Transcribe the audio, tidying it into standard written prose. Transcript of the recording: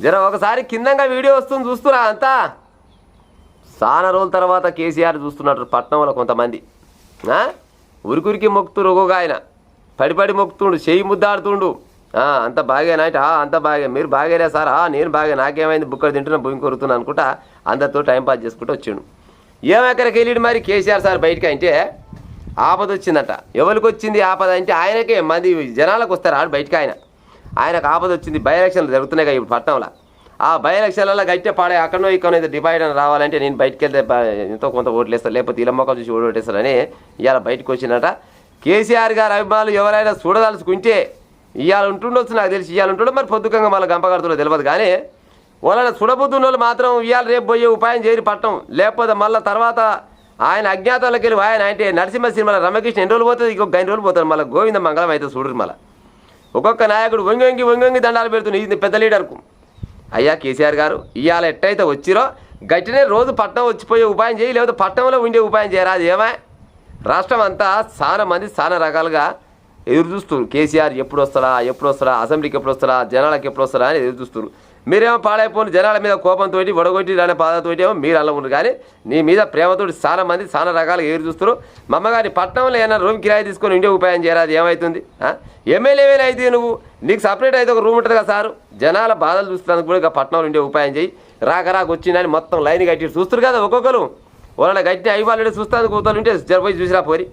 జర ఒకసారి కిందంగా వీడియో వస్తుంది చూస్తున్నా అంతా. చాలా రోజుల తర్వాత కేసీఆర్ చూస్తున్నట్టు పట్నంలో కొంతమంది ఉరికురికి మొక్కుతురు. ఒక్కొక్క ఆయన పడి మొక్కుతుండు, చెయ్యి ముద్దాడుతుండు. అంత బాగేనా అంటే అంత బాగే, మీరు బాగేనా సార్, నేను బాగా, నాకేమైంది బుక్కలు తింటున్నా భూమి కొరుతున్నా అనుకుంటా అందరితో టైంపాస్ చేసుకుంటూ వచ్చిండు. ఏమెక్కడికి వెళ్ళిడు మరి కేసీఆర్ సార్ బయటికి అంటే ఆపద వచ్చిందట. ఎవరికి వచ్చింది ఆపద అంటే ఆయనకే, మంది జనాలకు వస్తారు ఆడు బయటికి. ఆయనకు ఆపద వచ్చింది. బై ఎలక్షన్లు జరుగుతున్నాయి కదా ఇప్పుడు పట్నంలో. ఆ బై ఎలక్షన్లలో గట్టే పాడే అక్కడనో ఇక్కడనో డివైడ్ అని రావాలంటే నేను బయటికి వెళ్తే ఎంతో కొంత ఓట్లు వేస్తాను, లేకపోతే ఇలా మొక్కలు చూసి ఓటేస్తారని ఇవాళ బయటకు వచ్చినట. కేసీఆర్ గారు అభిమానులు ఎవరైనా చూడదలుచుకుంటే ఇవాళ ఉంటుండొచ్చు, నాకు తెలిసి ఇవాళ ఉంటుండో మరి పొద్దుకంగా మళ్ళీ గంపగడుతుందో తెలియదు. కానీ వాళ్ళని చూడబుద్దున్న వాళ్ళు మాత్రం ఇవాళ రేపు పోయే ఉపాయం చేయరు పట్టం. లేకపోతే మళ్ళీ తర్వాత ఆయన అజ్ఞాతంలోకి వెళ్ళి ఆయన అంటే నరసింహ సినిమాలో రమకృష్ణ ఎన్ని రోజులు పోతుంది, ఇంకొక 5 రోజులు పోతారు. మళ్ళీ గోవింద మంగళం అయితే చూడరు. మళ్ళీ ఒక్కొక్క నాయకుడు వంగి దండాలు పెడుతుంది ఇది పెద్ద లీడర్కు. అయ్యా కేసీఆర్ గారు ఇవాళ ఎట్టయితే వచ్చిరో గట్టినే రోజు పట్నం వచ్చిపోయే ఉపాయం చేయి, లేకపోతే పట్టణంలో ఉండే ఉపాయం చేయరా. అది ఏమా రాష్ట్రం అంతా చాలా మంది చాలా రకాలుగా ఎదురు చూస్తారు. కేసీఆర్ ఎప్పుడు వస్తారా, అసెంబ్లీకి ఎప్పుడు వస్తారా, జనాలకు ఎప్పుడు వస్తారా అని ఎదురు చూస్తారు. మీరేమో పాడైపోయిన జనాల మీద కోపంతో వడగొట్టి రాని బాధతో ఏమో మీరు అలా ఉన్నారు. కానీ నీ మీద ప్రేమతో చాలా మంది చాలా రకాలుగా ఎదురు చూస్తారు. మా అమ్మగారి పట్టణంలో ఏమైనా రూమ్ కిరాయి తీసుకొని ఉండే ఉపాయం చేయరా. అది ఏమవుతుంది? ఎమ్మెల్యే ఏమైనా అయితే నువ్వు నీకు సపరేట్ అయితే ఒక రూమ్ ఉంటుంది కదా సారు. జనాల బాధలు చూస్తున్నందుకు కూడా ఇక పట్టణంలో ఉండే ఉపాయం చేయి. రాక వచ్చిందని మొత్తం లైన్ కట్టి చూస్తారు కదా ఒక్కొక్కరు. వాళ్ళ గట్టి అయ్యి వాళ్ళు చూస్తాను కూతలు ఉంటే జరపోయి చూసిరా పోరి.